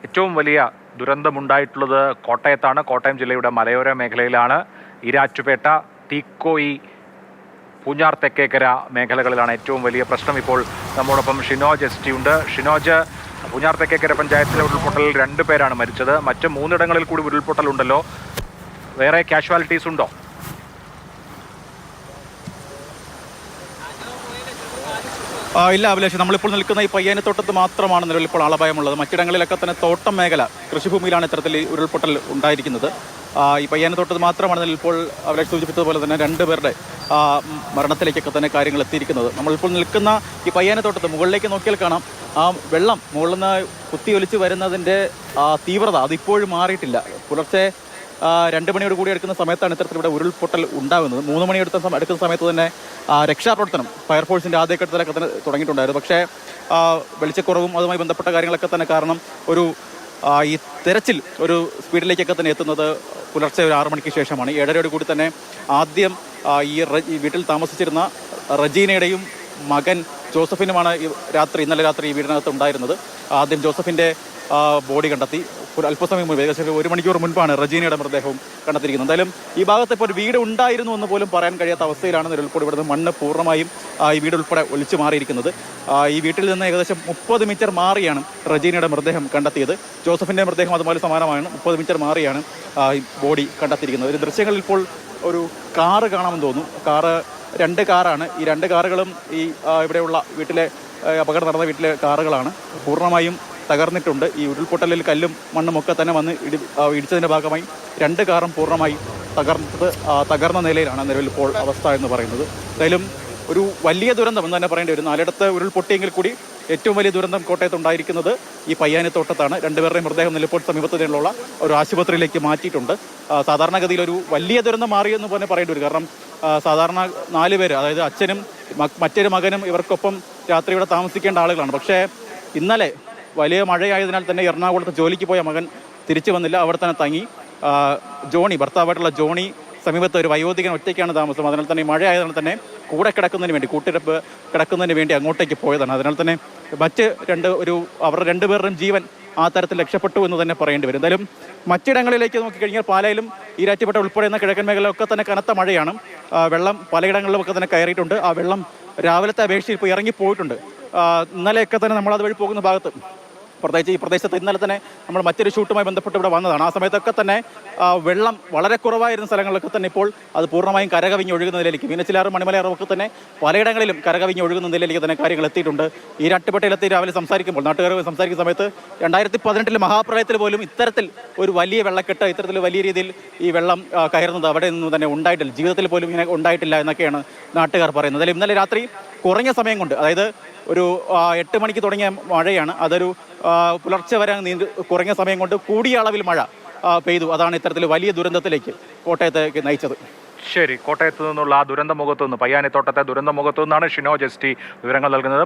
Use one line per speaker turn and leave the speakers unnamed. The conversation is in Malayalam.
ഏറ്റവും വലിയ ദുരന്തമുണ്ടായിട്ടുള്ളത് കോട്ടയത്താണ്. കോട്ടയം ജില്ലയുടെ മലയോര മേഖലയിലാണ്. ഈരാറ്റുപേട്ട, തീക്കോയി, പൂഞ്ഞാർ തെക്കേക്കര മേഖലകളിലാണ് ഏറ്റവും വലിയ പ്രശ്നം. ഇപ്പോൾ നമ്മോടൊപ്പം ഷിനോജ് ST ഉണ്ട്. ഷിനോജ്, പൂഞ്ഞാർ തെക്കേക്കര പഞ്ചായത്തിലെ ഉരുൾപൊട്ടലിൽ 2 പേരാണ് മരിച്ചത്. മറ്റ് 3 കൂടി ഉരുൾപൊട്ടലുണ്ടല്ലോ. വേറെ കാഷ്വാലിറ്റീസ് ഉണ്ടോ?
ഇല്ല അഭിലാഷ്, നമ്മളിപ്പോൾ നിൽക്കുന്ന ഈ പയ്യാനത്തോട്ടത്ത് മാത്രമാണ് നിലവിൽ ഇപ്പോൾ ആളപായമുള്ളത്. മറ്റിടങ്ങളിലൊക്കെ തന്നെ തോട്ടം മേഖല, കൃഷിഭൂമിയിലാണ് ഇത്തരത്തിൽ ഉരുൾപൊട്ടൽ ഉണ്ടായിരിക്കുന്നത്. ഈ പയ്യാനത്തോട്ടത്ത് മാത്രമാണ് നിലവിൽ ഇപ്പോൾ അഭിലാഷ് സൂചിപ്പിച്ചതുപോലെ തന്നെ 2 പേരുടെ മരണത്തിലേക്കൊക്കെ തന്നെ കാര്യങ്ങൾ എത്തിയിരിക്കുന്നത്. നമ്മളിപ്പോൾ നിൽക്കുന്ന ഈ പയ്യാനത്തോട്ടത്ത് മുകളിലേക്ക് നോക്കിയാൽ കാണാം, ആ വെള്ളം മുകളിൽ നിന്ന് കുത്തിയൊലിച്ച് വരുന്നതിൻ്റെ തീവ്രത അതിപ്പോഴും മാറിയിട്ടില്ല. പുലർച്ചെ 2 മണിയോട് കൂടി എടുക്കുന്ന സമയത്താണ് ഇത്തരത്തിൽ ഇവിടെ ഉരുൾപൊട്ടൽ ഉണ്ടാകുന്നത്. 3 മണി എടുക്കുന്ന സമയത്ത് തന്നെ രക്ഷാപ്രവർത്തനം ഫയർഫോഴ്സിൻ്റെ ആദ്യഘട്ടത്തിലൊക്കെ തന്നെ തുടങ്ങിയിട്ടുണ്ടായിരുന്നു. പക്ഷേ വെളിച്ചക്കുറവും അതുമായി ബന്ധപ്പെട്ട കാര്യങ്ങളൊക്കെ തന്നെ കാരണം ഈ തെരച്ചിൽ ഒരു സ്പീഡിലേക്കൊക്കെ തന്നെ എത്തുന്നത് പുലർച്ചെ ഒരു 6 മണിക്ക് ശേഷമാണ്. 7:30 കൂടി തന്നെ ആദ്യം ഈ വീട്ടിൽ താമസിച്ചിരുന്ന റജീനയുടെയും മകൻ ജോസഫിനുമാണ് ഇന്നലെ രാത്രി ഈ വീടിനകത്ത് ഉണ്ടായിരുന്നത്. ആദ്യം ജോസഫിൻ്റെ ബോഡി കണ്ടെത്തി. അല്പസമയം മുമ്പ്, ഏകദേശം 1 മണിക്കൂർ മുൻപാണ് റജീനയുടെ മൃതദേഹവും കണ്ടെത്തിയിരിക്കുന്നത്. എന്തായാലും ഈ ഭാഗത്ത് ഇപ്പോൾ ഒരു വീട് ഉണ്ടായിരുന്നു എന്ന് പോലും പറയാൻ കഴിയാത്ത അവസ്ഥയിലാണ് നിലവിൽ ഇവിടുന്ന് മണ്ണ് പൂർണ്ണമായും ഈ വീട് ഉൾപ്പെടെ ഒലിച്ചു മാറിയിരിക്കുന്നത്. ഈ വീട്ടിൽ നിന്ന് ഏകദേശം 30 മീറ്റർ മാറിയാണ് റജീനയുടെ മൃതദേഹം കണ്ടെത്തിയത്. ജോസഫിൻ്റെ മൃതദേഹം അതുപോലെ സമാനമാണ്. 30 മീറ്റർ മാറിയാണ് ഈ ബോഡി കണ്ടെത്തിയിരിക്കുന്നത്. ഒരു ദൃശ്യങ്ങളിൽ ഇപ്പോൾ ഒരു കാറ് കാണാമെന്ന് തോന്നുന്നു. 2 കാറാണ്. ഈ 2 കാറുകളും ഈ ഇവിടെയുള്ള വീട്ടിലെ അപകടം നടന്ന വീട്ടിലെ കാറുകളാണ്. പൂർണ്ണമായും തകർന്നിട്ടുണ്ട്. ഈ ഉരുൾപൊട്ടലിൽ കല്ലും മണ്ണും ഒക്കെ തന്നെ വന്ന് ഇടിച്ചതിൻ്റെ ഭാഗമായി 2 കാറും പൂർണ്ണമായി തകർന്ന നിലയിലാണ് നിലവിൽ ഇപ്പോൾ അവസ്ഥ എന്ന് പറയുന്നത്. എന്തായാലും ഒരു വലിയ ദുരന്തം എന്ന് തന്നെ പറയേണ്ടി വരും. 4 ഉരുൾപൊട്ടിയെങ്കിൽ കൂടി ഏറ്റവും വലിയ ദുരന്തം കോട്ടയത്ത് ഉണ്ടായിരിക്കുന്നത് ഈ പയ്യാനത്തോട്ടത്താണ്. 2 പേരുടെയും മൃതദേഹം നിലപ്പോൾ സമീപത്തുള്ള ഒരു ആശുപത്രിയിലേക്ക് മാറ്റിയിട്ടുണ്ട്. സാധാരണഗതിയിൽ ഒരു വലിയ ദുരന്തം മാറിയെന്ന് തന്നെ പറയേണ്ടി വരും. കാരണം സാധാരണ 4 പേര്, അതായത് അച്ഛനും മറ്റൊരു മകനും ഇവർക്കൊപ്പം രാത്രി ഇവിടെ താമസിക്കേണ്ട ആളുകളാണ്. പക്ഷേ ഇന്നലെ വലിയ മഴയായതിനാൽ തന്നെ എറണാകുളത്ത് ജോലിക്ക് പോയ മകൻ തിരിച്ചു വന്നില്ല. അവിടെ തന്നെ തങ്ങി. ഭർത്താവായിട്ടുള്ള ജോണി സമീപത്ത് ഒരു വയോധികൻ ഒറ്റയ്ക്കാണ് താമസം. അതിനാൽ തന്നെ മഴയായതിനാൽ തന്നെ കൂടെ കിടക്കുന്നതിന് വേണ്ടി, കൂട്ടിരപ്പ് കിടക്കുന്നതിന് വേണ്ടി അങ്ങോട്ടേക്ക് പോയതാണ്. അതിനാൽ തന്നെ മറ്റ് അവരുടെ 2 പേരുടെയും ജീവൻ ആ തരത്തിൽ രക്ഷപ്പെട്ടു എന്ന് തന്നെ പറയേണ്ടി വരും. എന്തായാലും മറ്റിടങ്ങളിലേക്ക് നോക്കിക്കഴിഞ്ഞാൽ പാലായിലും ഈരാറ്റുപേട്ട ഉൾപ്പെടെയുള്ള കിഴക്കൻ മേഖലയിലൊക്കെ തന്നെ കനത്ത മഴയാണ്. വെള്ളം പലയിടങ്ങളിലുമൊക്കെ തന്നെ കയറിയിട്ടുണ്ട്. ആ വെള്ളം രാവിലത്തെ അപേക്ഷിച്ച് ഇപ്പോൾ ഇറങ്ങിപ്പോയിട്ടുണ്ട്. ഇന്നലെയൊക്കെ തന്നെ നമ്മളത് വഴി പോകുന്ന ഭാഗത്ത്, പ്രത്യേകിച്ച് ഈ പ്രദേശത്ത് ഇന്നലെ തന്നെ നമ്മൾ മറ്റൊരു ഷൂട്ടുമായി ബന്ധപ്പെട്ട് ഇവിടെ വന്നതാണ്. ആ സമയത്തൊക്കെ തന്നെ വെള്ളം വളരെ കുറവായിരുന്ന സ്ഥലങ്ങളിലൊക്കെ തന്നെ ഇപ്പോൾ അത് പൂർണ്ണമായും കരകവിഞ്ഞ് ഒഴുകുന്ന നിലയിലേക്ക്, മീനച്ചിലാറും മണിമലയാറും ഒക്കെ തന്നെ പലയിടങ്ങളിലും കരകവിഞ്ഞ് ഒഴുകുന്ന നിലയിലേക്ക് തന്നെ കാര്യങ്ങൾ എത്തിയിട്ടുണ്ട്. ഈ ഈരാറ്റുപേട്ടയിലെത്തി രാവിലെ സംസാരിക്കുമ്പോൾ, നാട്ടുകാർ സംസാരിക്കുന്ന സമയത്ത് 2018 മഹാപ്രളയത്തിൽ പോലും ഇത്തരത്തിൽ ഒരു വലിയ വെള്ളക്കെട്ട്, ഇത്തരത്തിൽ വലിയ രീതിയിൽ ഈ വെള്ളം കയറുന്നത് അവിടെ നിന്നും തന്നെ ഉണ്ടായിട്ടില്ല, ജീവിതത്തിൽ പോലും ഇങ്ങനെ ഉണ്ടായിട്ടില്ല എന്നൊക്കെയാണ് നാട്ടുകാർ പറയുന്നത്. അതിൽ ഇന്നലെ രാത്രി കുറഞ്ഞ സമയം കൊണ്ട്, അതായത് ഒരു 8 മണിക്ക് തുടങ്ങിയ മഴയാണ്, അതൊരു പുലർച്ചെ വരെ കുറഞ്ഞ സമയം കൊണ്ട് കൂടിയ അളവിൽ മഴ പെയ്തു. അതാണ് ഇത്തരത്തിൽ വലിയ ദുരന്തത്തിലേക്ക് കോട്ടയത്തേക്ക് നയിച്ചത്.
ശരി, കോട്ടയത്ത് നിന്നുള്ള ആ ദുരന്ത മുഖത്തു നിന്ന്, പയ്യാനത്തോട്ടത്തെ ദുരന്ത മുഖത്തു നിന്നാണ് ഷിനോജ് ST വിവരങ്ങൾ നൽകുന്നത്.